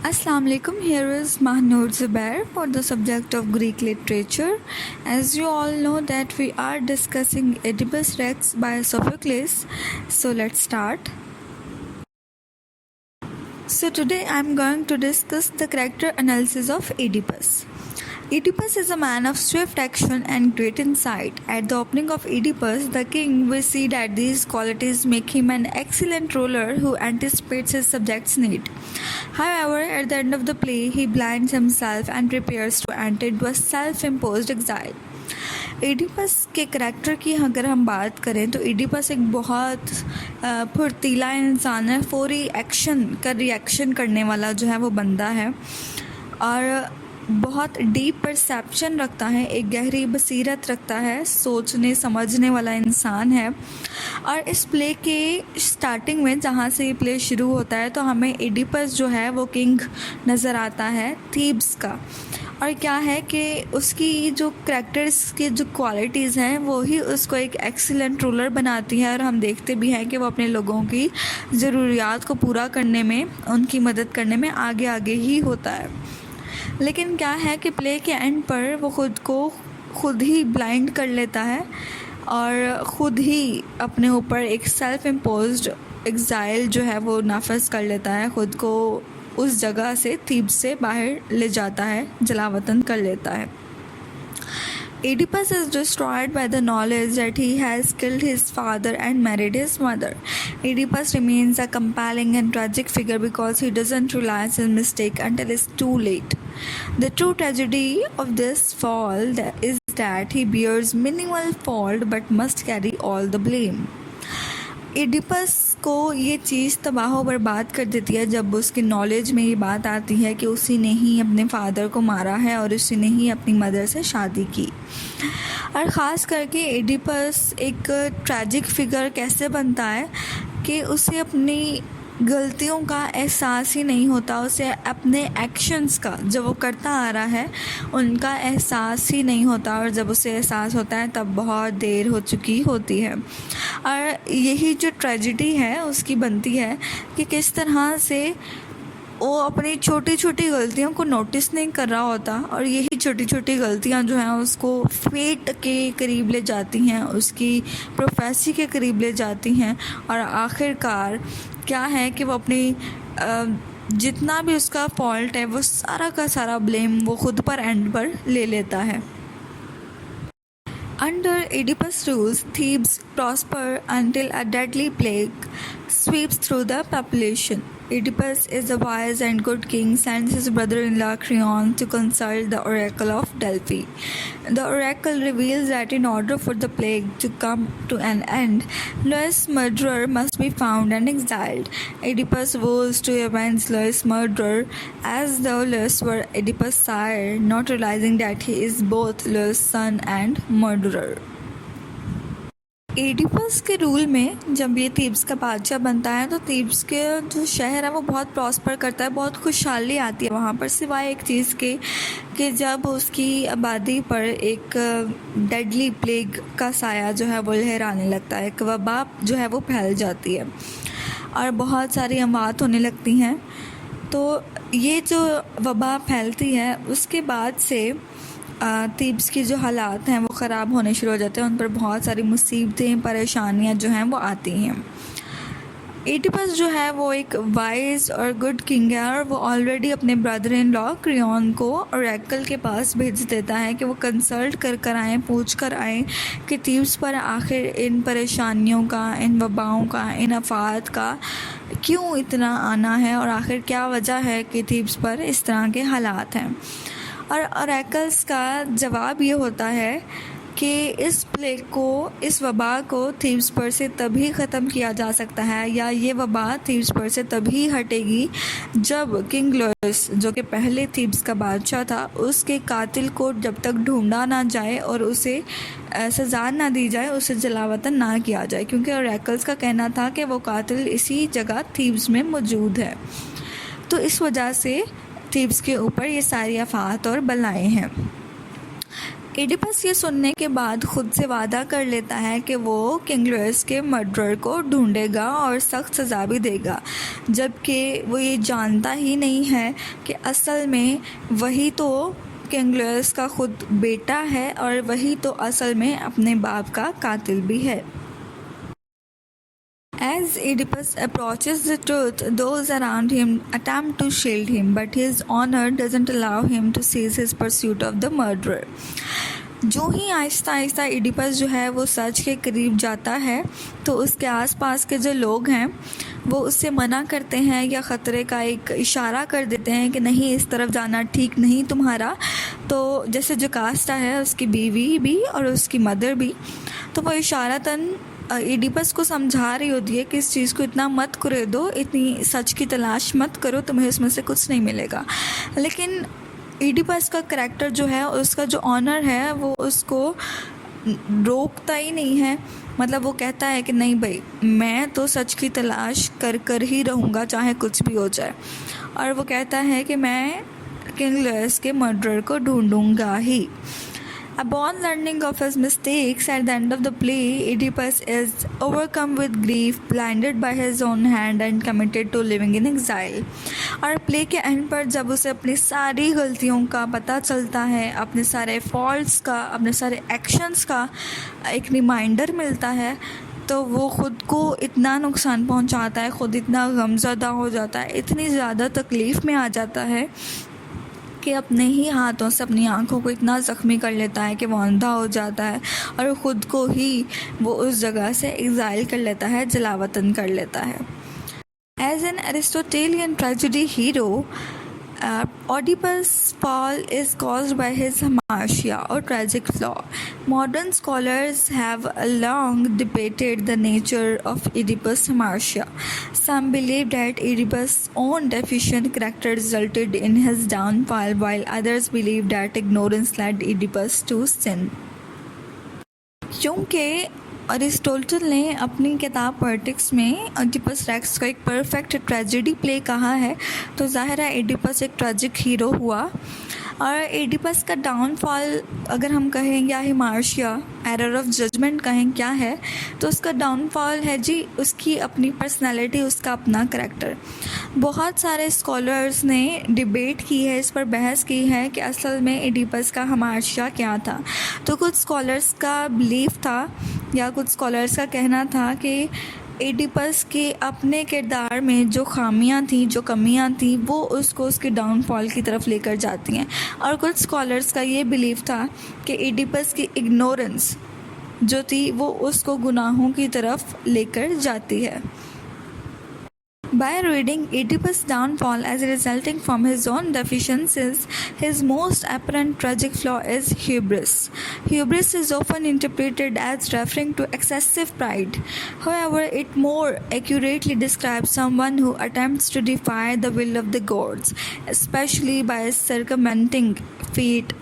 Assalamu alaikum. Here is Mahnoor Zubair for the subject of Greek literature. As you all know that we are discussing Oedipus Rex by Sophocles. So let's start. So today I am going to discuss the character analysis of Oedipus. Oedipus is a man of swift action and great insight. At the opening of Oedipus, the king, we see that these qualities make him an excellent ruler who anticipates his subjects' need. However, at the end of the play, he blinds himself and prepares to enter into a self-imposed exile. Oedipus के character की अगर हम बात करें तो Oedipus एक बहुत फुर्तीला इंसान है, फौरी एक्शन का रिएक्शन करने वाला जो है वो बंदा है और बहुत डीप परसेप्शन रखता है, एक गहरी बसीरत रखता है, सोचने समझने वाला इंसान है। और इस प्ले के स्टार्टिंग में जहाँ से ये प्ले शुरू होता है तो हमें एडिपस जो है वो किंग नज़र आता है थीब्स का। और क्या है कि उसकी जो करैक्टर्स की जो क्वालिटीज़ हैं वो ही उसको एक एक्सीलेंट रूलर बनाती है। और हम देखते भी हैं कि वो अपने लोगों की ज़रूरियात को पूरा करने में, उनकी मदद करने में आगे आगे ही होता है। लेकिन क्या है कि प्ले के एंड पर वो खुद ही ब्लाइंड कर लेता है और ख़ुद ही अपने ऊपर एक सेल्फ इम्पोज्ड एग्ज़ाइल जो है वो नाफज कर लेता है, ख़ुद को उस जगह से थीब्स से बाहर ले जाता है, जलावतन कर लेता है। Oedipus is destroyed by the knowledge that he has killed his father and married his mother. Oedipus remains a compelling and tragic figure because he doesn't realize his mistake until it's too late. The true tragedy of this fall is that he bears minimal fault but must carry all the blame. Oedipus को ये चीज़ तबाह बर्बाद कर देती है जब उसकी knowledge में ये बात आती है कि उसी ने ही अपने फादर को मारा है और उसी ने ही अपनी मदर से शादी की। और ख़ास करके एडिपस एक ट्रैजिक फिगर कैसे बनता है कि उसे अपनी गलतियों का एहसास ही नहीं होता, उसे अपने एक्शंस का जो वो करता आ रहा है उनका एहसास ही नहीं होता, और जब उसे एहसास होता है तब बहुत देर हो चुकी होती है। और यही जो ट्रेजिडी है उसकी बनती है कि किस तरह से वो अपनी छोटी छोटी गलतियों को नोटिस नहीं कर रहा होता और यही छोटी छोटी गलतियां जो हैं उसको फेट के करीब ले जाती हैं, उसकी प्रोफेसी के करीब ले जाती हैं। और आखिरकार क्या है कि वो अपनी जितना भी उसका फॉल्ट है वो सारा का सारा ब्लेम वो खुद पर एंड पर ले लेता है। Under Oedipus' rules, Thebes prosper until a deadly plague sweeps through the population. Oedipus is a wise and good king, sends his brother-in-law Creon to consult the oracle of Delphi. The oracle reveals that in order for the plague to come to an end, Laius' murderer must be found and exiled. Oedipus vows to avenge Laius' murderer as though Laius were Oedipus' sire, not realizing that he is both Laius' son and murderer. Oedipus के rule में जब ये Thebes का बादशाह बनता है तो Thebes के जो शहर है वो बहुत प्रॉस्पर करता है, बहुत खुशहाली आती है वहाँ पर, सिवाय एक चीज़ के कि जब उसकी आबादी पर एक डेडली प्लेग का साया जो है वो लहराने लगता है, एक वबा जो है वो फैल जाती है और बहुत सारी अमवात होने लगती हैं। तो ये जो वबा फैलती है उसके बाद से थीब्स की जो हालात हैं वो ख़राब होने शुरू हो जाते हैं, उन पर बहुत सारी मुसीबतें परेशानियां जो हैं वो आती हैं। एडिपस जो है वो एक वाइज और गुड किंग है और वो ऑलरेडी अपने ब्रदर इन लॉ क्रियॉन को ओरेकल के पास भेज देता है कि वो कंसल्ट कर आएँ, पूछ कर आएँ कि थीब्स पर आखिर इन परेशानियों का, इन वबाओं का, इन आफात का क्यों इतना आना है और आखिर क्या वजह है कि थीब्स पर इस तरह के हालात हैं। और ओरेकल्स का जवाब ये होता है कि इस प्लेग को, इस वबा को थीब्स पर से तभी ख़त्म किया जा सकता है या ये वबा थीब्स पर से तभी हटेगी जब किंग लॉयस जो कि पहले थीब्स का बादशाह था उसके कातिल को जब तक ढूंढा ना जाए और उसे सज़ा ना दी जाए, उसे जलावतन ना किया जाए, क्योंकि ओरेकल्स का कहना था कि वो कातिल इसी जगह थीब्स में मौजूद है। तो इस वजह से थीब्स के ऊपर ये सारी आफात और बलाएँ हैं। एडिपस ये सुनने के बाद खुद से वादा कर लेता है कि वो किंग लुइस के मर्डरर को ढूंढेगा और सख्त सज़ा भी देगा, जबकि वो ये जानता ही नहीं है कि असल में वही तो किंग लुइस का खुद बेटा है और वही तो असल में अपने बाप का कातिल भी है। As Oedipus approaches the truth, those around him attempt to shield him, but his honor doesn't allow him to cease his pursuit of the murderer. जो ही आहिस्ता आहिस्ता एडिपस जो है वो सच के करीब जाता है तो उसके आसपास के जो लोग हैं वो उससे मना करते हैं या ख़तरे का एक इशारा कर देते हैं कि नहीं, इस तरफ जाना ठीक नहीं तुम्हारा। तो जैसे जो कास्टा है उसकी बीवी भी और उसकी मदर भी, तो वो इशारतन एडिपस को समझा रही होती है कि इस चीज़ को इतना मत करे दो, इतनी सच की तलाश मत करो, तुम्हें इसमें से कुछ नहीं मिलेगा। लेकिन एडिपस का करैक्टर जो है, उसका जो ऑनर है, वो उसको रोकता ही नहीं है। मतलब वो कहता है कि नहीं भाई, मैं तो सच की तलाश कर कर ही रहूँगा चाहे कुछ भी हो जाए। और वो कहता है कि मैं किंग लुइस के मर्डरर को ढूंढूंगा ही। Upon learning of his mistakes at the end of the play, Oedipus is overcome with grief, blinded by his own hand and committed to living in exile. और प्ले के and पर जब उसे अपनी सारी गलतियों का पता चलता है, अपने सारे फॉल्ट्स का, अपने सारे एक्शंस का एक रिमाइंडर मिलता है, तो वो ख़ुद को इतना नुकसान पहुंचाता है, ख़ुद इतना गमज़दा हो जाता है, इतनी ज़्यादा तकलीफ़ में आ जाता है कि अपने ही हाथों से अपनी आँखों को इतना ज़ख्मी कर लेता है कि वो अंधा हो जाता है और ख़ुद को ही वो उस जगह से एग्ज़ाइल कर लेता है, जलावतन कर लेता है। As an Aristotelian tragedy hero, Oedipus' fall is caused by his hamartia or tragic flaw. Modern scholars have long debated the nature of Oedipus' hamartia. Some believe that Oedipus' own deficient character resulted in his downfall, while others believe that ignorance led Oedipus to sin. क्योंकि Aristotle ने अपनी किताब poetics में Oedipus racks को एक perfect tragedy play कहा है, तो ज़ाहिर है एडिपस एक ट्रेजिक हीरो हुआ। और एडिपस का डाउनफॉल अगर हम कहें या हिमार्शिया एरर ऑफ जजमेंट कहें क्या है, तो उसका डाउनफॉल है जी उसकी अपनी पर्सनालिटी, उसका अपना करैक्टर। बहुत सारे स्कॉलर्स ने डिबेट की है, इस पर बहस की है कि असल में एडिपस का हिमार्शिया क्या था। तो कुछ स्कॉलर्स का बिलीफ था या कुछ स्कॉलर्स का कहना था कि एडिपस के अपने किरदार में जो खामियां थी, जो कमियां थी, वो उसको उसके डाउनफॉल की तरफ लेकर जाती हैं। और कुछ स्कॉलर्स का ये बिलीफ था कि एडिपस की इग्नोरेंस जो थी वो उसको गुनाहों की तरफ लेकर जाती है। By reading Oedipus' downfall as resulting from his own deficiencies, his most apparent tragic flaw is hubris. Hubris is often interpreted as referring to excessive pride. However, it more accurately describes someone who attempts to defy the will of the gods, especially by circumventing fate.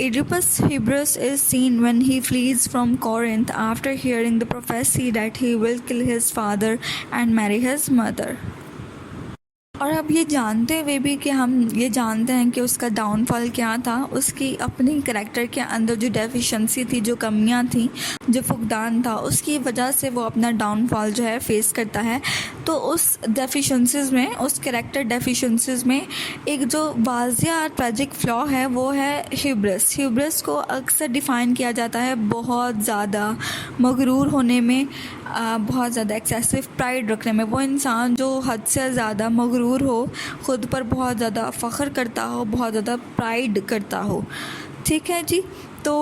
Oedipus' hubris is seen when he flees from Corinth after hearing the prophecy that he will kill his father and marry his mother. और अब ये जानते हुए भी कि हम ये जानते हैं कि उसका डाउनफॉल क्या था, उसकी अपनी करैक्टर के अंदर जो डेफिशिएंसी थी, जो कमियां थी, जो फुकदान था, उसकी वजह से वो अपना डाउनफॉल जो है फेस करता है। तो उस डेफिशिएंसीज़ में, उस करैक्टर डेफिशिएंसीज़ में एक जो वाज़िया ट्रेजिक फ्लॉ है वो है ह्यूब्रिस। ह्यूब्रिस को अक्सर डिफ़ाइन किया जाता है बहुत ज़्यादा मगरूर होने में, बहुत ज़्यादा एक्सेसिव प्राइड रखने में। वो इंसान जो हद से ज़्यादा मगरूर हो, ख़ुद पर बहुत ज़्यादा फ़ख्र करता हो, बहुत ज़्यादा प्राइड करता हो। ठीक है जी। तो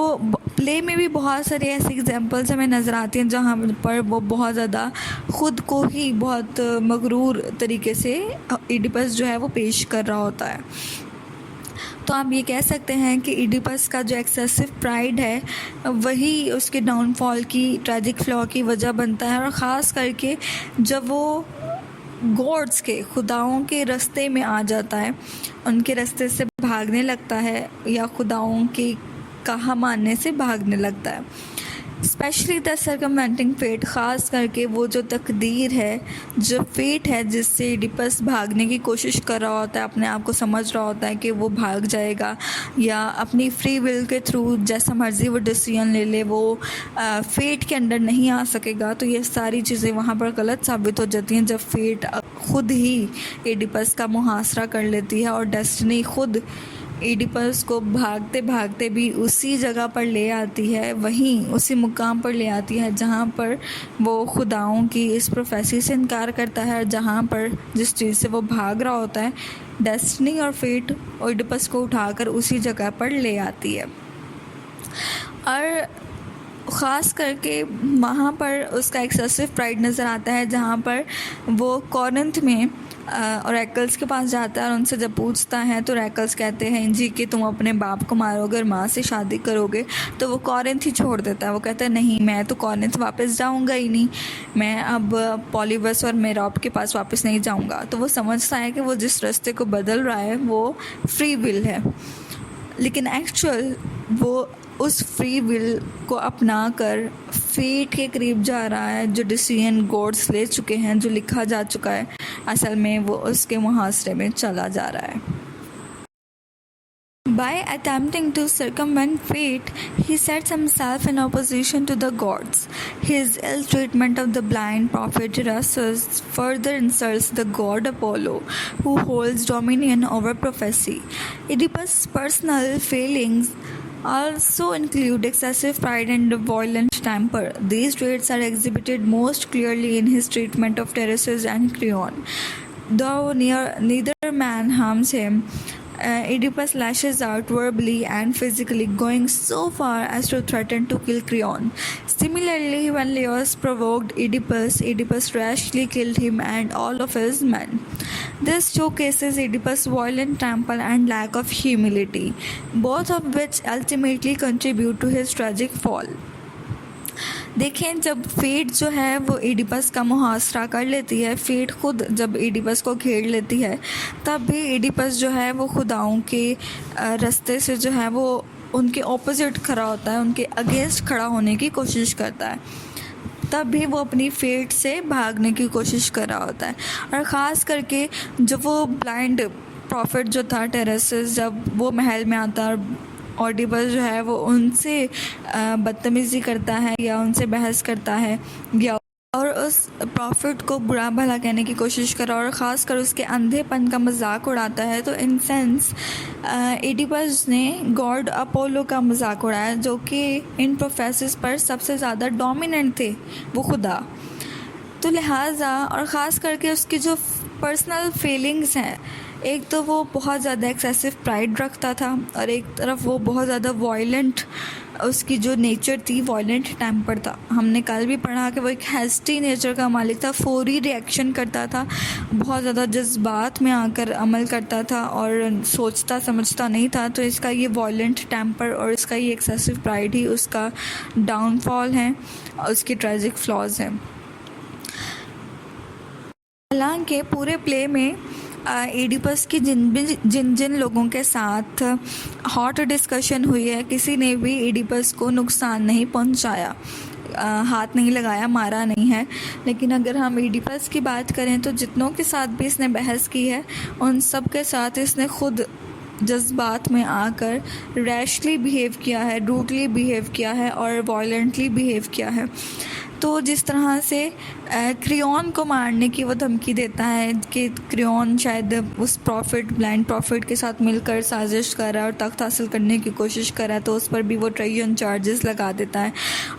प्ले में भी बहुत सारे ऐसे एग्जांपल्स हमें नज़र आते हैं जहाँ पर वो बहुत ज़्यादा ख़ुद को ही बहुत मगरूर तरीके से एडिपस जो है वो पेश कर रहा होता है। तो आप ये कह सकते हैं कि एडिपस का जो एक्सेसिव प्राइड है वही उसके डाउनफॉल की ट्रेजिक फ्लॉ की वजह बनता है। और ख़ास करके जब वो गॉड्स के, खुदाओं के रास्ते में आ जाता है, उनके रास्ते से भागने लगता है या खुदाओं के कहा मानने से भागने लगता है। स्पेशली द सर्कमवेंटिंग फेट, ख़ास करके वो जो तकदीर है, जो फेट है जिससे एडिपस भागने की कोशिश कर रहा होता है, अपने आप को समझ रहा होता है कि वो भाग जाएगा या अपनी फ्री विल के थ्रू जैसा मर्ज़ी वो डिसीजन ले ले, वो फेट के अंडर नहीं आ सकेगा। तो ये सारी चीज़ें वहाँ पर गलत साबित हो जाती हैं जब फेट खुद ही एडिपस का मुहासरा कर लेती है और डेस्टिनी खुद एडिपस को भागते भागते भी उसी जगह पर ले आती है, वहीं उसी मुकाम पर ले आती है जहाँ पर वो खुदाओं की इस प्रोफेसी से इनकार करता है, जहाँ पर जिस चीज़ से वो भाग रहा होता है डेस्टिनी और फेट एडिपस को उठाकर उसी जगह पर ले आती है। और ख़ास करके वहाँ पर उसका एक्सेसिव प्राइड नज़र आता है, जहाँ पर वो कॉरिंथ में ओरेकल्स के पास जाता है और उनसे जब पूछता है तो ओरेकल्स कहते हैं जी कि तुम अपने बाप को मारोगे और माँ से शादी करोगे, तो वो कॉरिंथ ही छोड़ देता है। वो कहता है नहीं, मैं तो कॉरिंथ वापस जाऊंगा ही नहीं, मैं अब पॉलीबस और मेरॉप के पास वापस नहीं जाऊंगा। तो वो समझता है कि वो जिस रास्ते को बदल रहा है वो फ्री विल है, लेकिन एक्चुअल वो उस फ्री विल को अपना कर फेट के करीब जा रहा है, जो डिसीजन गॉड्स ले चुके हैं, जो लिखा जा चुका है, असल में वो उसके मुहासरे में चला जा रहा है। By attempting to circumvent fate, he sets himself in opposition to the gods. His ill treatment of the blind prophet Tyreus further insults the god Apollo, who holds dominion over prophecy. Oedipus' personal failings also include excessive pride and violent temper. These traits are exhibited most clearly in his treatment of Tyreus and Creon. Though neither man harms him, Oedipus lashes out verbally and physically, going so far as to threaten to kill Creon. Similarly, when Laius provoked Oedipus, Oedipus rashly killed him and all of his men. This showcases Oedipus' violent temper and lack of humility, both of which ultimately contribute to his tragic fall. देखें, जब fate जो है वो Oedipus का मुहासरा कर लेती है, fate खुद जब एडिपस को घेर लेती है, तब भी एडिपस जो है वो खुदाओं के रास्ते से जो है वो उनके ऑपोजिट खड़ा होता है, उनके अगेंस्ट खड़ा होने की कोशिश करता है। तब भी वो अपनी फेट से भागने की कोशिश कर रहा होता है। और ख़ास करके जब वो ब्लाइंड प्रॉफिट जो था टेरेस, जब वो महल में आता है और ओडिपस जो है वो उनसे बदतमीज़ी करता है या उनसे बहस करता है या और उस प्रॉफिट को बुरा भला कहने की कोशिश करा और ख़ास कर उसके अंधेपन का मजाक उड़ाता है, तो इन सेंस ओडिपस ने गॉड अपोलो का मजाक उड़ाया, जो कि इन प्रोफेसिस पर सबसे ज़्यादा डोमिनेंट थे, वो खुदा। तो लिहाजा और ख़ास करके उसकी जो पर्सनल फीलिंग्स हैं, एक तो वो बहुत ज़्यादा एक्सेसिव प्राइड रखता था और एक तरफ वो बहुत ज़्यादा वायलेंट, उसकी जो नेचर थी वायलेंट टेम्पर था। हमने कल भी पढ़ा कि वो एक हैस्टी नेचर का मालिक था, फौरी रिएक्शन करता था, बहुत ज़्यादा जज्बात में आकर अमल करता था और सोचता समझता नहीं था। तो इसका ये वायलेंट टेम्पर और इसका ये एक्सेसिव प्राइड ही उसका डाउनफॉल है और उसकी ट्रेजिक फ्लॉज हैं। हालांकि पूरे प्ले में एडिपस की जिन लोगों के साथ हॉट डिस्कशन हुई है, किसी ने भी एडिपस को नुकसान नहीं पहुंचाया, हाथ नहीं लगाया, मारा नहीं है। लेकिन अगर हम एडिपस की बात करें तो जितनों के साथ भी इसने बहस की है, उन सब के साथ इसने खुद जज्बात में आकर रैशली बिहेव किया है, रूटली बिहेव किया है और वायलेंटली बिहेव किया है। तो जिस तरह से क्रियॉन को मारने की वो धमकी देता है कि क्रियॉन शायद उस प्रॉफिट, ब्लाइंड प्रॉफिट के साथ मिलकर साजिश कर रहा है और तख्त हासिल करने की कोशिश कर रहा है, तो उस पर भी वो ट्रेजन चार्जेस लगा देता है।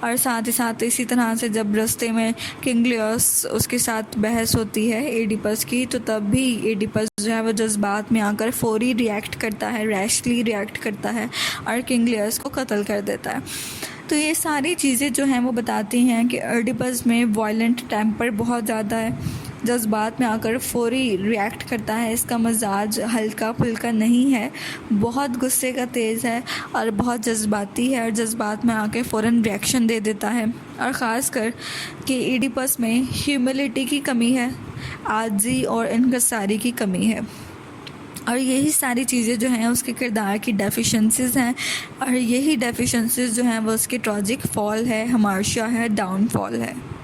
और साथ ही साथ इसी तरह से जब रास्ते में किंग लियोस उसके साथ बहस होती है एडिपस की, तो तब भी एडिपस जो है वो जज्बात में आकर फौरी रिएक्ट करता है, रैशली रिएक्ट करता है और किंग लियोस को कत्ल कर देता है। तो ये सारी चीज़ें जो हैं वो बताती हैं कि ओडिपस में वायलेंट टेम्पर बहुत ज़्यादा है, जज्बात में आकर फौरी रिएक्ट करता है, इसका मजाज हल्का फुल्का नहीं है, बहुत गुस्से का तेज़ है और बहुत जज्बाती है और जज्बात में आकर फ़ौरन रिएक्शन दे देता है। और ख़ास कर कि ओडिपस में ह्यूमिलिटी की कमी है, आजी और इनकसारी की कमी है। और यही सारी चीज़ें जो हैं उसके किरदार की डेफिशिएंसीज हैं, और यही डेफिशिएंसीज जो हैं वो उसके ट्रॉजिक फॉल है, हमार्शा है, डाउनफॉल है।